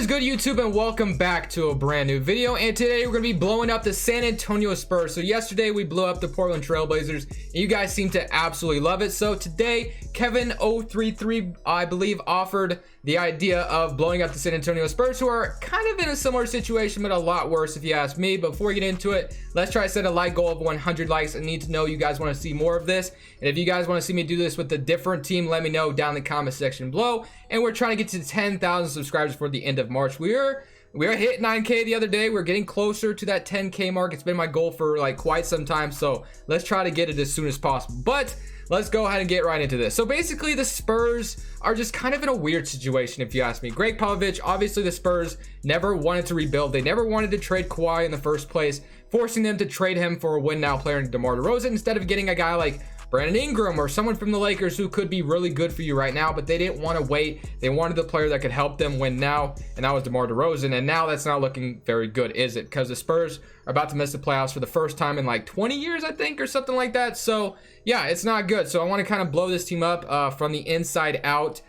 What is good, YouTube, and welcome back to a brand new video. And today we're going to be blowing up the San Antonio Spurs. So yesterday we blew up the Portland Trailblazers and you guys seem to absolutely love it. So today Kevin033 I believe offered the idea of blowing up the San Antonio Spurs, who are kind of in a similar situation but a lot worse if you ask me. But before we get into it, let's try to set a like goal of 100 likes. I need to know you guys want to see more of this, and if you guys want to see me do this with a different team, let me know down in the comment section below. And we're trying to get to 10,000 subscribers for the end of March. We are hit 9K the other day. We're getting closer to that 10K mark. It's been my goal for like quite some time, so let's try to get it as soon as possible. But let's go ahead and get right into this. So basically the Spurs are just kind of in a weird situation if you ask me. Greg Popovich, obviously the Spurs never wanted to rebuild. They never wanted to trade Kawhi in the first place, forcing them to trade him for a win now player in DeMar DeRozan instead of getting a guy like Brandon Ingram or someone from the Lakers who could be really good for you right now. But they didn't want to wait. They wanted the player that could help them win now, and that was DeMar DeRozan. And now that's not looking very good, is it? Because the Spurs are about to miss the playoffs for the first time in like 20 years, I think, or something like that. So yeah, it's not good. So I want to kind of blow this team up from the inside out.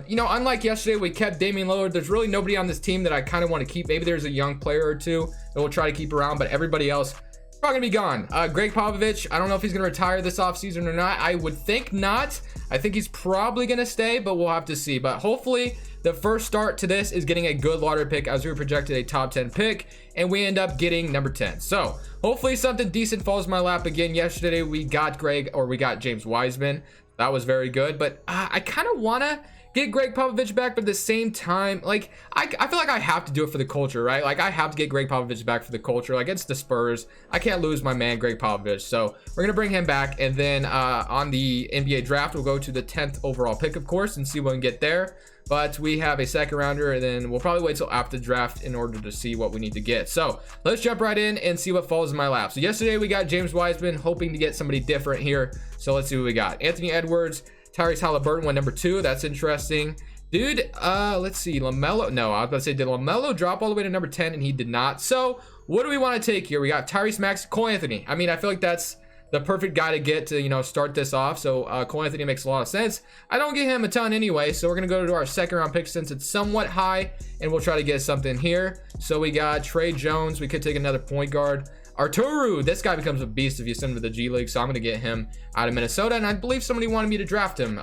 You know, unlike yesterday, we kept Damian Lillard. There's really nobody on this team that I kind of want to keep. Maybe there's a young player or two that we'll try to keep around, but everybody else probably gonna be gone. Greg Popovich, I don't know if he's gonna retire this offseason or not. I would think not. I think he's probably gonna stay, but we'll have to see. But hopefully the first start to this is getting a good lottery pick, as we were projected a top 10 pick, and we end up getting number 10. So hopefully something decent falls in my lap again. Yesterday we got James Wiseman. That was very good, but I kind of wanna get Greg Popovich back, but at the same time, like, I feel like I have to do it for the culture, right? Like, I have to get Greg Popovich back for the culture. Like, it's the Spurs. I can't lose my man, Greg Popovich. So we're going to bring him back. And then on the NBA draft, we'll go to the 10th overall pick, of course, and see what we can get there. But we have a second rounder, and then we'll probably wait till after the draft in order to see what we need to get. So let's jump right in and see what falls in my lap. So yesterday we got James Wiseman, hoping to get somebody different here. So let's see what we got. Anthony Edwards, Tyrese Halliburton went number 2. That's interesting. Dude, let's see. LaMelo. No, I was about to say, did LaMelo drop all the way to number 10? And he did not. So what do we want to take here? We got Tyrese Maxey, Cole Anthony. I mean, I feel like that's the perfect guy to get to, you know, start this off. So Cole Anthony makes a lot of sense. I don't get him a ton anyway. So we're going to go to our second round pick since it's somewhat high. And we'll try to get something here. So we got Trey Jones. We could take another point guard. Arturu, this guy becomes a beast if you send him to the G League, so I'm going to get him out of Minnesota, and I believe somebody wanted me to draft him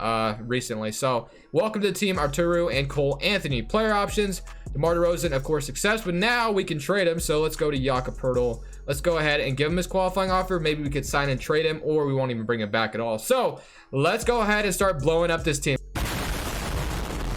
recently. So welcome to the team, Arturu and Cole Anthony. Player options, DeMar DeRozan, of course, success, but now we can trade him. So let's go to Jakob Poeltl. Let's go ahead and give him his qualifying offer. Maybe we could sign and trade him, or we won't even bring him back at all. So let's go ahead and start blowing up this team.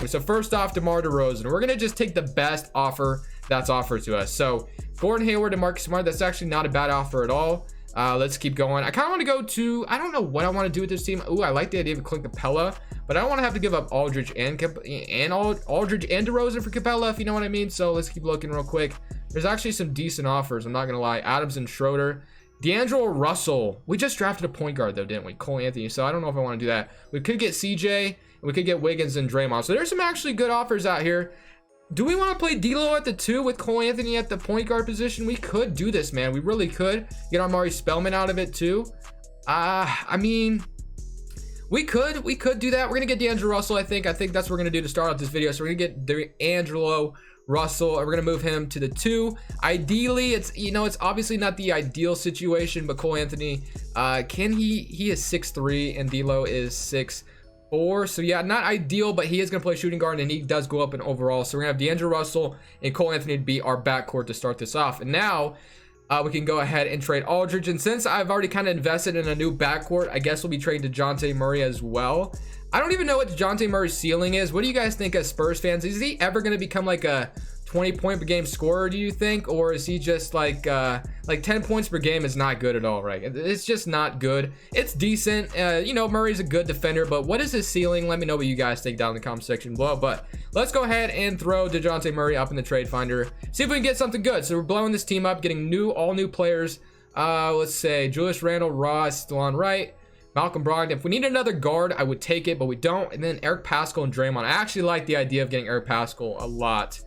So first off, DeMar DeRozan. We're going to just take the best offer that's offered to us. So Gordon Hayward and Marcus Smart, that's actually not a bad offer at all. Let's keep going. I kind of want to go to, I don't know what I want to do with this team. Ooh, I like the idea of Clint Capella, but I don't want to have to give up Aldridge and DeRozan for Capella, if you know what I mean. So let's keep looking real quick. There's actually some decent offers, I'm not going to lie. Adams and Schroeder. D'Angelo Russell. We just drafted a point guard though, didn't we? Cole Anthony. So I don't know if I want to do that. We could get CJ, and we could get Wiggins and Draymond. So there's some actually good offers out here. Do we want to play D'Lo at the 2 with Cole Anthony at the point guard position? We could do this, man. We really could get Amari Spellman out of it too. I mean, we could do that. We're gonna get D'Angelo Russell. I think that's what we're gonna do to start off this video. So we're gonna get D'Angelo Russell, and we're gonna move him to the 2. Ideally, it's, you know, it's obviously not the ideal situation, but Cole Anthony, he is 6'3" and D'Lo is 6'4". So yeah, not ideal, but he is going to play shooting guard, and he does go up in overall. So we're going to have D'Angelo Russell and Cole Anthony to be our backcourt to start this off. And now we can go ahead and trade Aldridge. And since I've already kind of invested in a new backcourt, I guess we'll be trading DeJounte Murray as well. I don't even know what DeJounte Murray's ceiling is. What do you guys think as Spurs fans? Is he ever going to become like a 20-point per game scorer, do you think? Or is he just like 10 points per game is not good at all, right? It's just not good. It's decent. You know, Murray's a good defender, but what is his ceiling? Let me know what you guys think down in the comment section below. But let's go ahead and throw DeJounte Murray up in the trade finder. See if we can get something good. So we're blowing this team up, getting all new players. Let's say Julius Randle, Ross, Delon Wright, Malcolm Brogdon. If we need another guard, I would take it, but we don't. And then Eric Paschall and Draymond. I actually like the idea of getting Eric Paschall a lot.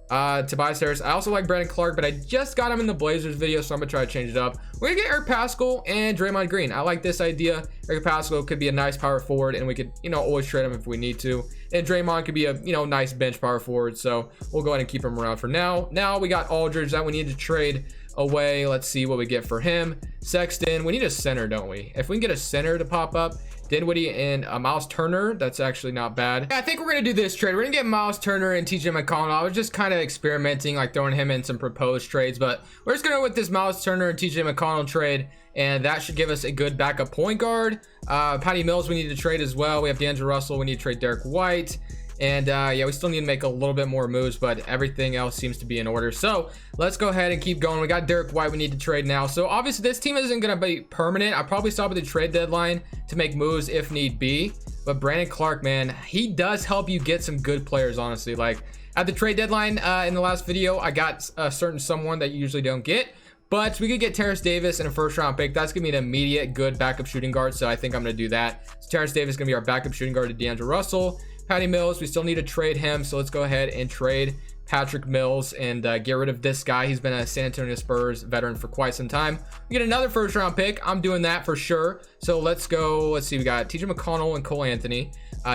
Tobias Harris. I also like Brandon Clark, but I just got him in the Blazers video, so I'm gonna try to change it up. We're gonna get Eric Paschall and Draymond Green. I like this idea. Eric Paschall could be a nice power forward, and we could, you know, always trade him if we need to. and Draymond could be a, you know, nice bench power forward. So we'll go ahead and keep him around for now. Now we got Aldridge that we need to trade away. Let's see what we get for him. Sexton, we need a center, don't we? If we can get a center to pop up, Dinwiddie and Miles Turner, that's actually not bad. I think we're gonna do this trade. We're gonna get Miles Turner and TJ McConnell. I was just kind of experimenting, like throwing him in some proposed trades, but we're just gonna go with this Miles Turner and TJ McConnell trade, and that should give us a good backup point guard. Patty Mills we need to trade as well. We have D'Angelo Russell, we need to trade Derek White. And yeah, we still need to make a little bit more moves, but everything else seems to be in order. So let's go ahead and keep going. We got Derek White we need to trade now. So obviously this team isn't going to be permanent. I'll probably stop at the trade deadline to make moves if need be. But Brandon Clark, man, he does help you get some good players, honestly. Like at the trade deadline in the last video, I got a certain someone that you usually don't get. But we could get Terrence Davis in a first round pick. That's going to be an immediate good backup shooting guard. So I think I'm going to do that. So Terrence Davis is going to be our backup shooting guard to D'Angelo Russell. Patty Mills, we still need to trade him, so let's go ahead and trade Patrick Mills and get rid of this guy. He's been a San Antonio Spurs veteran for quite some time. We get another first round pick. I'm doing that for sure. So let's go. Let's see. We got TJ McConnell and Cole Anthony,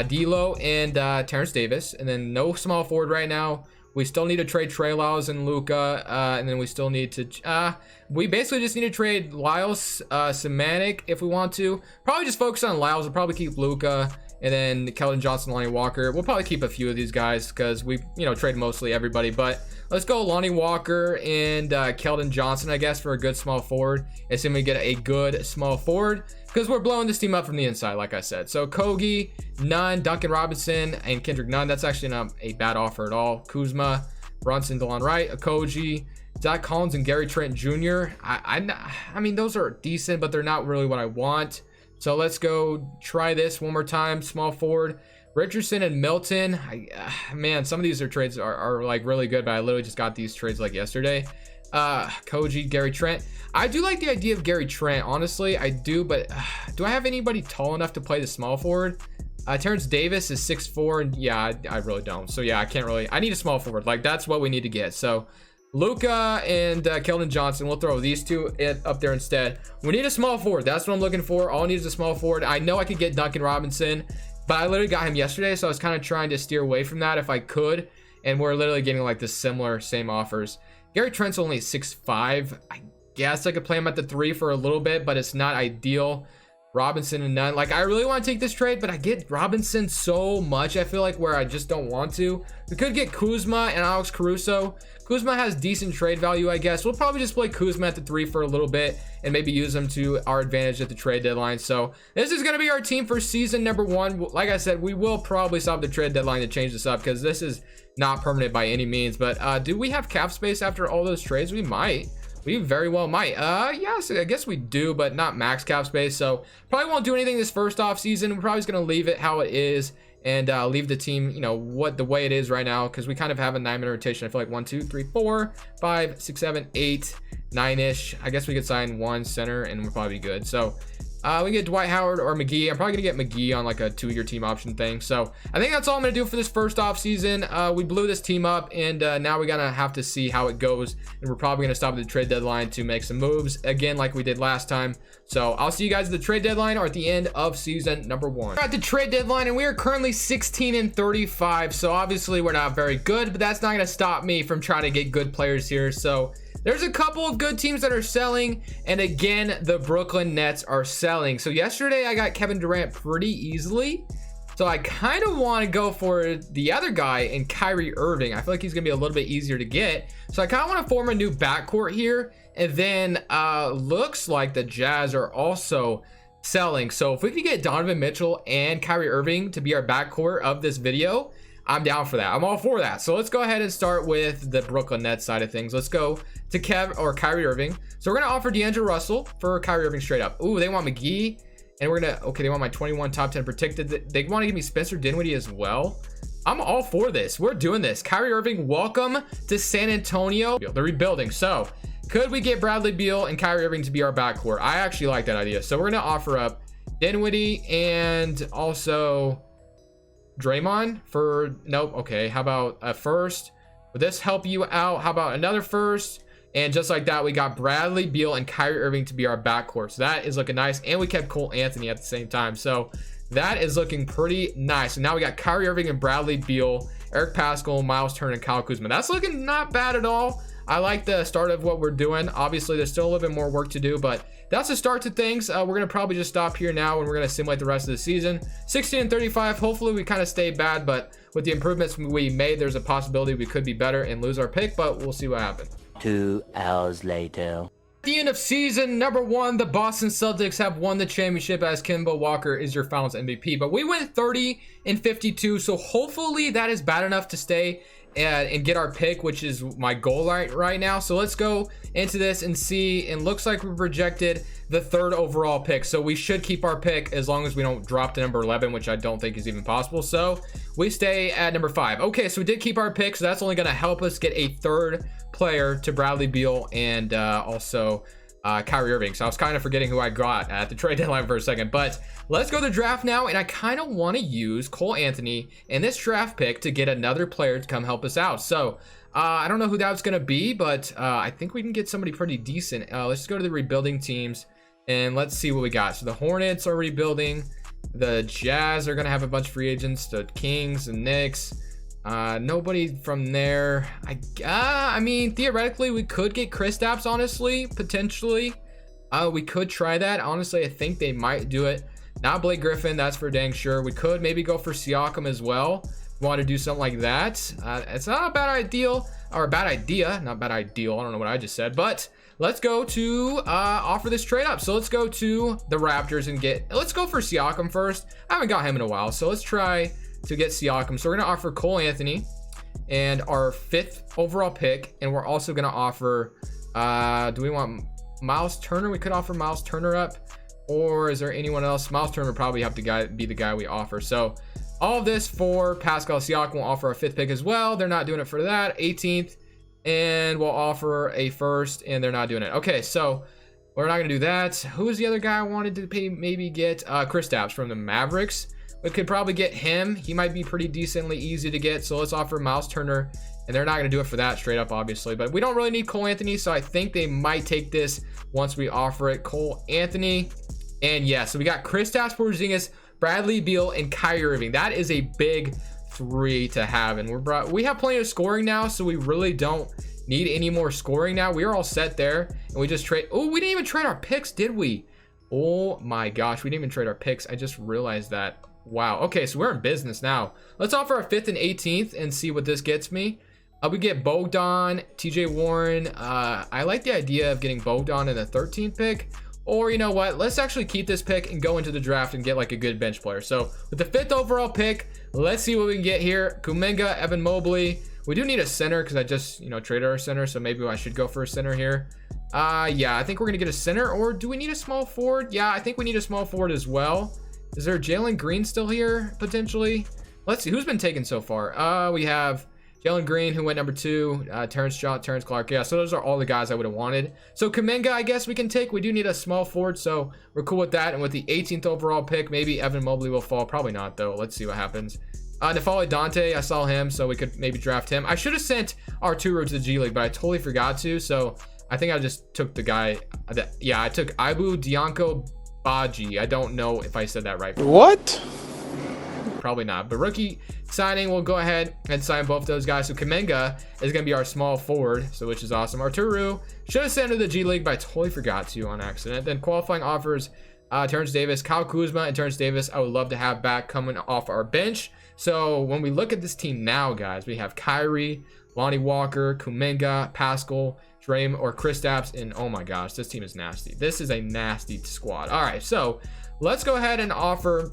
D'Lo and Terrence Davis, and then no small forward right now. We still need to trade Trey Lyles and Luka, and then we still need to we basically just need to trade Lyles, Semantic if we want to. Probably just focus on Lyles. We'll probably keep Luka, and then Keldon Johnson, Lonnie Walker. We'll probably keep a few of these guys because we, you know, trade mostly everybody. But let's go Lonnie Walker and Keldon Johnson, I guess, for a good small forward. Assuming we get a good small forward, because we're blowing this team up from the inside, like I said. So Kogi, Nunn, Duncan Robinson, and Kendrick Nunn. That's actually not a bad offer at all. Kuzma, Brunson, DeLon Wright, Okogie, Zach Collins, and Gary Trent Jr. I mean, those are decent, but they're not really what I want. So let's go try this one more time. Small forward, Richardson and Milton. Man, some of these trades are like really good, but I literally just got these trades like yesterday. Koji, Gary Trent. I do like the idea of Gary Trent, honestly. I do, but do I have anybody tall enough to play the small forward? Terrence Davis is 6'4", and yeah, I really don't. So yeah, I can't really. I need a small forward. Like that's what we need to get. So Luka and Keldon Johnson, we'll throw these two up there instead. We need a small forward. That's what I'm looking for. All I need is a small forward. I know I could get Duncan Robinson, but I literally got him yesterday, so I was kind of trying to steer away from that if I could. And we're literally getting like the same offers. Gary Trent's only 6'5". I guess I could play him at the 3 for a little bit, but it's not ideal. Robinson and Nunn. Like I really want to take this trade, but I get Robinson so much, I feel like, where I just don't want to. We could get Kuzma and Alex Caruso. Kuzma has decent trade value, I guess. We'll probably just play Kuzma at the 3 for a little bit and maybe use him to our advantage at the trade deadline. So this is going to be our team for season number 1. Like I said, we will probably stop the trade deadline to change this up because this is not permanent by any means. But do we have cap space after all those trades? We might. We very well might. Yes, I guess we do, but not max cap space. So probably won't do anything this first off season. We're probably just going to leave it how it is and leave the team, you know, the way it is right now, because we kind of have a 9-minute rotation. I feel like 1, 2, 3, 4, 5, 6, 7, 8, 9-ish. I guess we could sign one center and we'll probably be good. So we get Dwight Howard or McGee. I'm probably gonna get McGee on like a 2-year team option thing. So I think that's all I'm gonna do for this first off season. We blew this team up, and now we gotta have to see how it goes, and we're probably gonna stop at the trade deadline to make some moves again like we did last time. So I'll see you guys at the trade deadline or at the end of season number 1. We're at the trade deadline and we are currently 16-35. So obviously we're not very good, but that's not gonna stop me from trying to get good players here. So there's a couple of good teams that are selling, and again, the Brooklyn Nets are selling. So yesterday I got Kevin Durant pretty easily, so I kind of want to go for the other guy in Kyrie Irving. I feel like he's gonna be a little bit easier to get, so I kind of want to form a new backcourt here. And then looks like the Jazz are also selling. So if we could get Donovan Mitchell and Kyrie Irving to be our backcourt of this video, I'm down for that. I'm all for that. So let's go ahead and start with the Brooklyn Nets side of things. Let's go to Kyrie Irving. So we're gonna offer D'Angelo Russell for Kyrie Irving straight up. Ooh, they want McGee, and we're gonna, okay, they want my 21 top 10 protected. They want to give me Spencer Dinwiddie as well. I'm all for this. We're doing this. Kyrie Irving, welcome to San Antonio. They're rebuilding. So could we get Bradley Beal and Kyrie Irving to be our backcourt? I actually like that idea. So we're gonna offer up Dinwiddie and also Draymond for, nope. Okay, how about a first? Would this help you out? How about another first? And just like that, we got Bradley Beal and Kyrie Irving to be our backcourt. So that is looking nice. And we kept Cole Anthony at the same time. So that is looking pretty nice. And now we got Kyrie Irving and Bradley Beal, Eric Pascal, Miles Turner, and Kyle Kuzma. That's looking not bad at all. I like the start of what we're doing. Obviously, there's still a little bit more work to do, but that's the start to things. We're going to probably just stop here now, and we're going to simulate the rest of the season. 16-35. Hopefully, we kind of stay bad, but with the improvements we made, there's a possibility we could be better and lose our pick, but we'll see what happens. 2 hours later. At the end of season number 1, the Boston Celtics have won the championship as Kemba Walker is your finals MVP. But we went 30-52, so hopefully that is bad enough to stay and get our pick, which is my goal right now. So let's go into this and see. It looks like we projected the 3rd overall pick, so we should keep our pick as long as we don't drop to number 11, which I don't think is even possible. So we stay at number 5. Okay, so we did keep our pick, so that's only going to help us get a 3rd player to Bradley Beal and also Kyrie Irving. So I was kind of forgetting who I got at the trade deadline for a second, but let's go to the draft now. And I kind of want to use Cole Anthony in this draft pick to get another player to come help us out. So I don't know who that's going to be, but I think we can get somebody pretty decent. Let's just go to the rebuilding teams and let's see what we got. So the Hornets are rebuilding. The Jazz are going to have a bunch of free agents. The Kings and Knicks. Nobody from there. I mean, theoretically, we could get Kristaps, honestly, potentially. We could try that. Honestly, I think they might do it. Not Blake Griffin, that's for dang sure. We could maybe go for Siakam as well. Want to do something like that. It's not a bad idea, or a bad idea, not bad ideal. I don't know what I just said, but let's go to offer this trade up. So let's go to the Raptors and let's go for Siakam first. I haven't got him in a while, so let's try to get Siakam. So we're going to offer Cole Anthony and our 5th overall pick. And we're also going to offer, do we want Miles Turner? We could offer Miles Turner up, or is there anyone else? Miles Turner probably have to be the guy we offer. So all of this for Pascal Siakam. We'll offer a 5th pick as well. They're not doing it for that. 18th. And we'll offer a 1st, and they're not doing it. Okay, so we're not going to do that. Who is the other guy I wanted to maybe get? Kristaps from the Mavericks. We could probably get him. He might be pretty decently easy to get. So let's offer Miles Turner. And they're not going to do it for that straight up, obviously. But we don't really need Cole Anthony. So I think they might take this once we offer it. Cole Anthony. And yeah, so we got Kristaps Porzingis, Bradley Beal, and Kyrie Irving. That is a big 3 to have. And we have plenty of scoring now. So we really don't need any more scoring now. We are all set there. And we just trade. Oh, we didn't even trade our picks, did we? Oh my gosh, we didn't even trade our picks. I just realized that. Wow. Okay, so we're in business now. Let's offer our 5th and 18th and see what this gets me. We get Bogdan, TJ Warren. I like the idea of getting Bogdan in the 13th pick. Or you know what? Let's actually keep this pick and go into the draft and get like a good bench player. So with the 5th overall pick, let's see what we can get here. Kuminga, Evan Mobley. We do need a center because I just, traded our center. So maybe I should go for a center here. Yeah, I think we're going to get a center. Or do we need a small forward? Yeah, I think we need a small forward as well. Is there Jalen Green still here, potentially? Let's see. Who's been taken so far? We have Jalen Green, who went number 2. Terrence Clark. Yeah, so those are all the guys I would have wanted. So Kuminga, I guess we can take. We do need a small forward, so we're cool with that. And with the 18th overall pick, maybe Evan Mobley will fall. Probably not, though. Let's see what happens. Nafali Dante, I saw him, so we could maybe draft him. I should have sent Arturo to the G League, but I totally forgot to. So I think I just took the guy. I took Ibu Dianco Baji. I don't know if I said that right. What? Probably not. But rookie signing, we'll go ahead and sign both those guys. So Kuminga is going to be our small forward, so which is awesome. Arturo should have sent to the G League, but I totally forgot to on accident. Then qualifying offers, Terrence Davis, Kyle Kuzma, and Terrence Davis. I would love to have back coming off our bench. So when we look at this team now, guys, we have Kyrie, Lonnie Walker, Kuminga, Pascal, Draymond, or Kristaps, and oh my gosh, this team is nasty. This is a nasty squad. All right, so let's go ahead and offer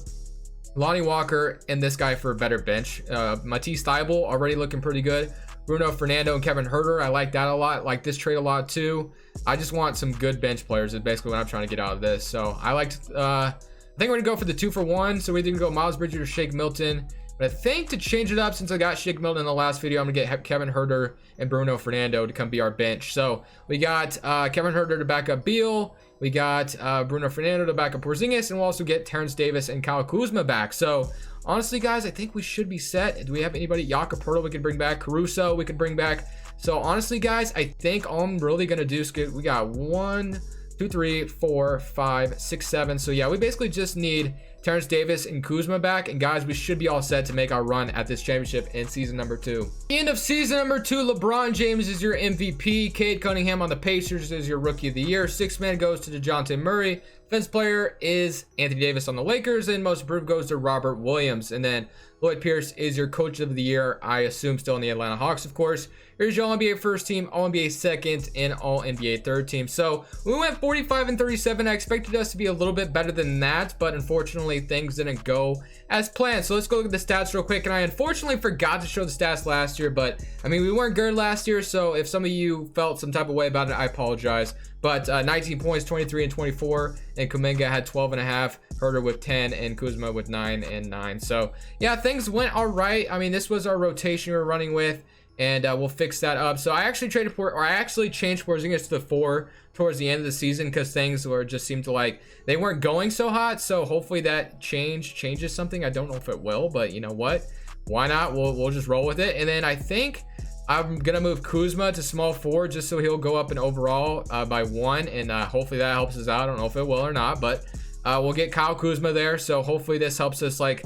Lonnie Walker and this guy for a better bench. Matisse Thybulle already looking pretty good. Bruno Fernando and Kevin Huerter, I like that a lot. Like this trade a lot too. I just want some good bench players is basically what I'm trying to get out of this. So I liked, I think we're gonna go for the 2-for-1. So we can go Miles Bridges or Shake Milton. But I think to change it up, since I got Shake Milton in the last video, I'm gonna get Kevin Huerter and Bruno Fernando to come be our bench. So we got Kevin Huerter to back up Beal. We got Bruno Fernando to back up Porzingis, and we'll also get Terrence Davis and Kyle Kuzma back. So honestly, guys, I think we should be set. Do we have anybody? Jakob Poeltl we could bring back. Caruso we could bring back. So honestly, guys, I think all I'm really gonna do is we got 1, 2, 3, 4, 5, 6, 7. So yeah, we basically just need Terrence Davis, and Kuzma back. And guys, we should be all set to make our run at this championship in season number 2. End of season number 2, LeBron James is your MVP. Cade Cunningham on the Pacers is your rookie of the year. 6th man goes to DeJounte Murray. Defense player is Anthony Davis on the Lakers, and most improved goes to Robert Williams. And then Lloyd Pierce is your coach of the year, I assume still in the Atlanta Hawks, of course. Here's your All-NBA first team, All-NBA second, and All-NBA third team. So we went 45 and 37. I expected us to be a little bit better than that, but unfortunately things didn't go as planned. So let's go look at the stats real quick. And I unfortunately forgot to show the stats last year, but I mean, we weren't good last year. So if some of you felt some type of way about it, I apologize. But 19 points, 23 and 24, and Kuminga had 12 and a half, Herter with 10, and Kuzma with 9 and 9. So yeah, things went all right. I mean, this was our rotation we were running with, and we'll fix that up. So I actually changed Porzingis to the 4 towards the end of the season because things just seemed to like they weren't going so hot. So hopefully that changes something. I don't know if it will, but you know what? Why not? We'll just roll with it. And then I think I'm gonna move Kuzma to small forward just so he'll go up in overall by 1, and hopefully that helps us out. I don't know if it will or not, but we'll get Kyle Kuzma there. So hopefully this helps us like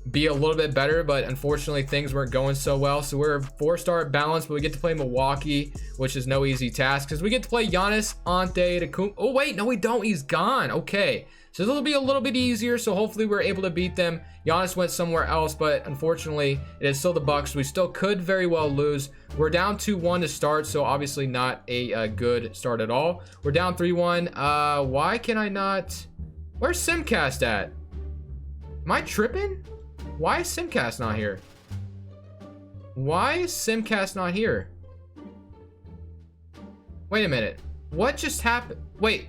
be a little bit better, but unfortunately things weren't going so well. So we're 4-star at balance, but we get to play Milwaukee, which is no easy task because we get to play Giannis Antetokounmpo. Oh wait, no we don't. He's gone. Okay. So it'll be a little bit easier. So hopefully we're able to beat them. Giannis went somewhere else, but unfortunately it is still the Bucks. We still could very well lose. We're down 2-1 to start, so obviously not a good start at all. We're down 3-1. Why can I not? Where's Simcast at? Am I tripping? Why is Simcast not here? Why is Simcast not here? Wait a minute. What just happened? Wait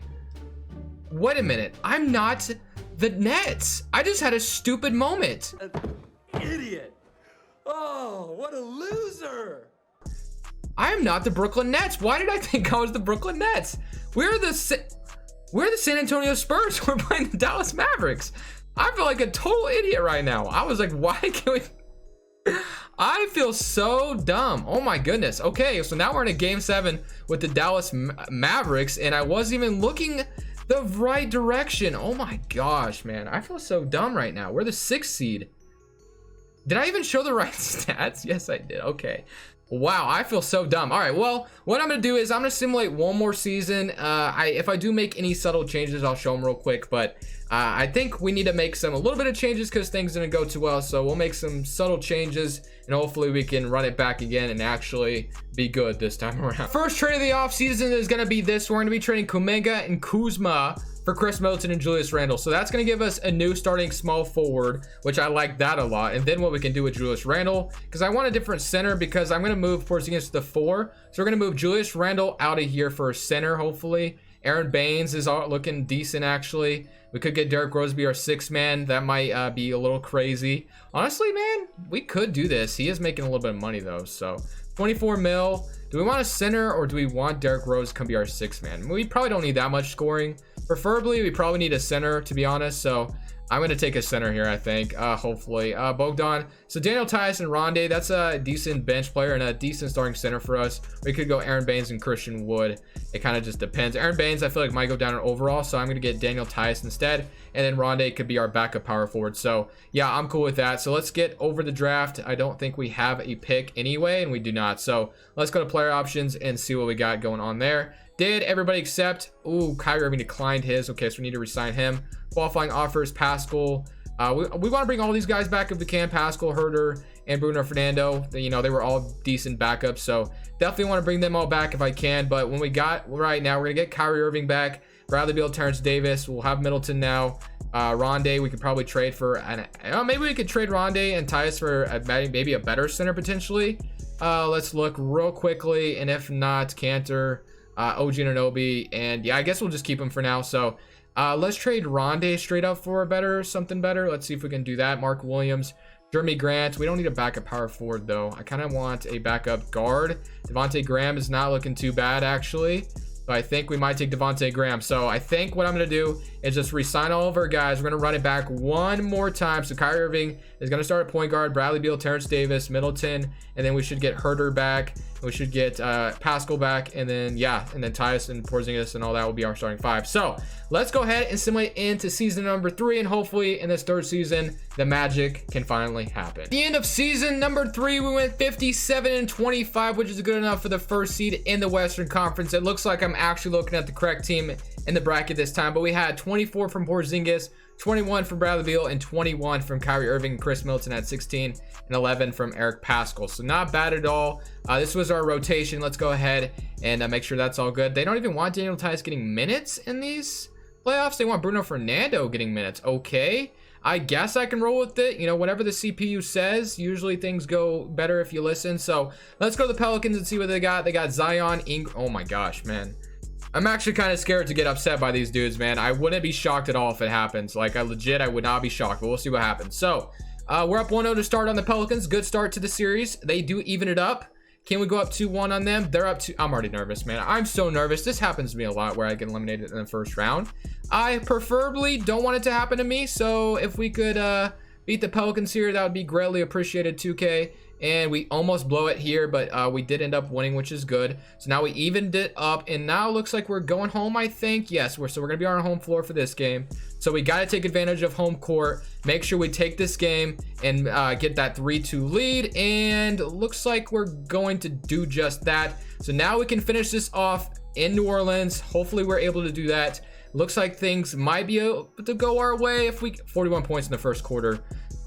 a minute. I'm not the Nets. I just had a stupid moment. Idiot. Oh, what a loser. I am not the Brooklyn Nets. Why did I think I was the Brooklyn Nets? We're the San Antonio Spurs. We're playing the Dallas Mavericks. I feel like a total idiot right now. I was like, why can't we? I feel so dumb. Oh my goodness. Okay, so now we're in a game 7 with the Dallas Mavericks, and I wasn't even looking the right direction. Oh my gosh, man. I feel so dumb right now. We're the 6th seed. Did I even show the right stats? Yes, I did. Okay. Wow, I feel so dumb. All right, well, what I'm gonna do is I'm gonna simulate one more season. If I do make any subtle changes, I'll show them real quick, but I think we need to make a little bit of changes because things didn't go too well. So we'll make some subtle changes, and hopefully we can run it back again and actually be good this time around. First trade of the offseason is gonna be this. We're gonna be trading Kuminga and Kuzma for Chris Middleton and Julius Randle. So that's going to give us a new starting small forward, which I like that a lot. And then what we can do with Julius Randle, because I want a different center, because I'm going to move Porzingis to the 4. So we're going to move Julius Randle out of here for a center, hopefully. Aaron Baines is looking decent, actually. We could get Derrick Rose to be our 6th man. That might be a little crazy. Honestly, man, we could do this. He is making a little bit of money, though. So 24 mil. Do we want a center, or do we want Derrick Rose to come be our 6th man? We probably don't need that much scoring. Preferably, we probably need a center, to be honest. So I'm going to take a center here, I think, hopefully. Bogdan. So Daniel Tice and Rondé, that's a decent bench player and a decent starting center for us. We could go Aaron Baines and Christian Wood. It kind of just depends. Aaron Baines, I feel like might go down in overall, so I'm going to get Daniel Tice instead. And then Rondé could be our backup power forward. So yeah, I'm cool with that. So let's get over the draft. I don't think we have a pick anyway, and we do not. So let's go to player options and see what we got going on there. Did everybody accept? Ooh, Kyrie Irving declined his. Okay, so we need to resign him. Qualifying offers, Pascal. We want to bring all these guys back if we can. Pascal, Herter, and Bruno Fernando. You know, they were all decent backups, so definitely want to bring them all back if I can. But when we got right now, we're going to get Kyrie Irving back. Bradley Beal, Terrence Davis. We'll have Middleton now. Rondé, we could probably trade for, maybe we could trade Rondé and Tyus for maybe a better center potentially. Let's look real quickly, and if not, Cantor, OG Anunoby, and yeah, I guess we'll just keep him for now. So let's trade Rondé straight up for something better. Let's see if we can do that. Mark Williams, Jeremy Grant. We don't need a backup power forward though. I kind of want a backup guard. Devontae Graham is not looking too bad actually. But I think we might take Devontae Graham. So I think what I'm going to do is just re-sign all of our guys. We're going to run it back one more time. So Kyrie Irving is going to start at point guard. Bradley Beal, Terrence Davis, Middleton. And then we should get Herter back. We should get Pascal back, and then Tyus and Porzingis and all that will be our starting 5. So let's go ahead and simulate into season number 3, and hopefully in this 3rd season the magic can finally happen. At the end of season number 3, we went 57-25, which is good enough for the 1st seed in the Western Conference. It looks like I'm actually looking at the correct team in the bracket this time, but we had 24 from Porzingis, 21 from Bradley Beal, and 21 from Kyrie Irving. Chris Middleton had 16 and 11 from Eric Pascal. So not bad at all. This was our rotation. Let's go ahead and make sure that's all good. They don't even want Daniel Tice getting minutes in these playoffs. They want Bruno Fernando getting minutes. Okay, I guess I can roll with it. You know, whatever the CPU says, usually things go better if you listen. So let's go to the Pelicans and see what they got. They got Zion Oh my gosh, man. I'm actually kind of scared to get upset by these dudes, man. I wouldn't be shocked at all if it happens. Like, I would not be shocked, but we'll see what happens. So, we're up 1-0 to start on the Pelicans. Good start to the series. They do even it up. Can we go up 2-1 on them? They're up 2. I'm already nervous, man. I'm so nervous. This happens to me a lot where I get eliminated in the 1st round. I preferably don't want it to happen to me. So, if we could beat the Pelicans here, that would be greatly appreciated, 2K. And we almost blow it here, but we did end up winning, which is good. So now we evened it up, and now it looks like we're going home, I think. Yes, we're gonna be on our home floor for this game. So we got to take advantage of home court, make sure we take this game and get that 3-2 lead, and looks like we're going to do just that. So now we can finish this off in New Orleans. Hopefully we're able to do that. Looks like things might be able to go our way if we 41 points in the 1st quarter.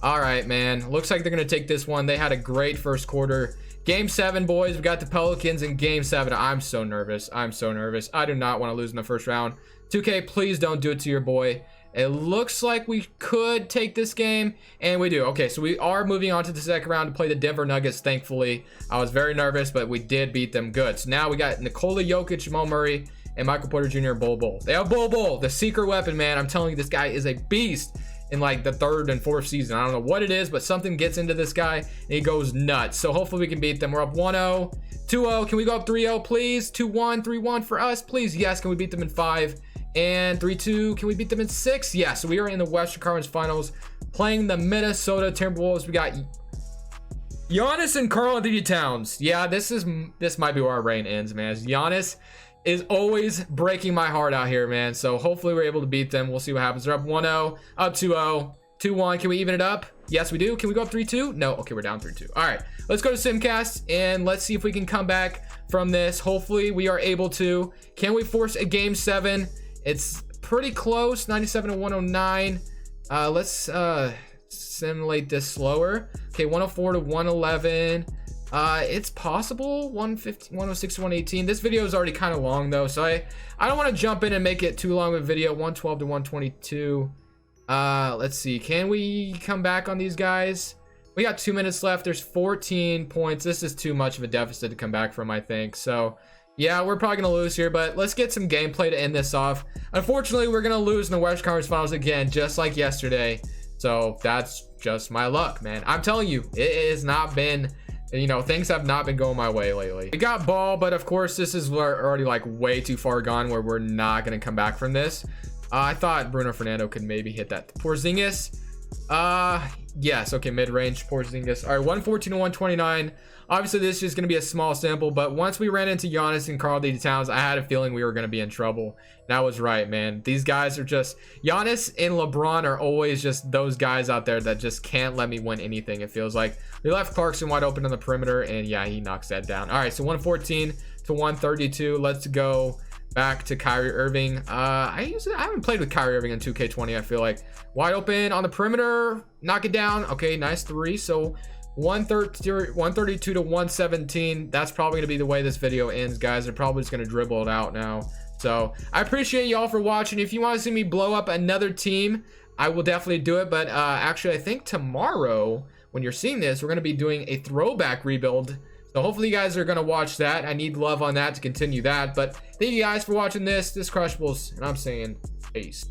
All right, man. Looks like they're going to take this one. They had a great 1st quarter. Game 7, boys. We got the Pelicans in Game 7. I'm so nervous. I do not want to lose in the 1st round. 2K, please don't do it to your boy. It looks like we could take this game, and we do. Okay, so we are moving on to the 2nd round to play the Denver Nuggets, thankfully. I was very nervous, but we did beat them good. So now we got Nikola Jokic, Jamal Murray, and Michael Porter Jr. and Bol Bol. They have Bol Bol, the secret weapon, man. I'm telling you, this guy is a beast. In like the 3rd and 4th season, I don't know what it is, but something gets into this guy and he goes nuts. So hopefully we can beat them. We're up 1-0, 2-0. Can we go up 3-0, please? 2-1, 3-1 for us, please. Yes. Can we beat them in 5 and 3-2? Can we beat them in 6? Yes. So we are in the Western Conference Finals playing the Minnesota Timberwolves. We got Giannis and Karl-Anthony Towns. Yeah, this might be where our reign ends, man. Giannis is always breaking my heart out here, man. So hopefully we're able to beat them. We'll see what happens. They're up 1-0, up 2-0, 2-1. Can we even it up? Yes, we do. Can we go up 3-2? No. Okay, we're down 3-2. All right, let's go to Simcast and let's see if we can come back from this. Hopefully we are able to. Can we force a Game 7? It's pretty close, 97-109. Let's simulate this slower. Okay, 104 to 111. It's possible 150, 106 to 118. This video is already kind of long though, so I don't want to jump in and make it too long of a video. 112 to 122. Let's see, can we come back on these guys? We got 2 minutes left. There's 14 points. This is too much of a deficit to come back from, I think. So yeah, we're probably gonna lose here, but let's get some gameplay to end this off. Unfortunately, we're gonna lose in the Western Conference Finals again, just like yesterday. So that's just my luck, man. I'm telling you, it has not been, you know, things have not been going my way lately. We got Ball, but of course this is already like way too far gone where we're not going to come back from this. I thought Bruno Fernando could maybe hit that. Porzingis, yes, okay, mid-range Porzingis. All right, 114 to 129. Obviously this is just going to be a small sample, but once we ran into Giannis and Karl-Anthony Towns, I had a feeling we were going to be in trouble. And I was right, man. These guys are just, Giannis and LeBron are always just those guys out there that just can't let me win anything, it feels like. We left Clarkson wide open on the perimeter, and yeah, he knocks that down. All right, so 114 to 132. Let's go back to Kyrie Irving. I haven't played with Kyrie Irving in 2K20, I feel like. Wide open on the perimeter, knock it down. Okay, nice 3. So 132 to 117. That's probably gonna be the way this video ends, guys. They're probably just gonna dribble it out now. So I appreciate y'all for watching. If you want to see me blow up another team, I will definitely do it. But actually, I think tomorrow, when you're seeing this, we're gonna be doing a throwback rebuild. So hopefully you guys are gonna watch that. I need love on that to continue that. But thank you guys for watching this. This is Crushables, and I'm saying peace.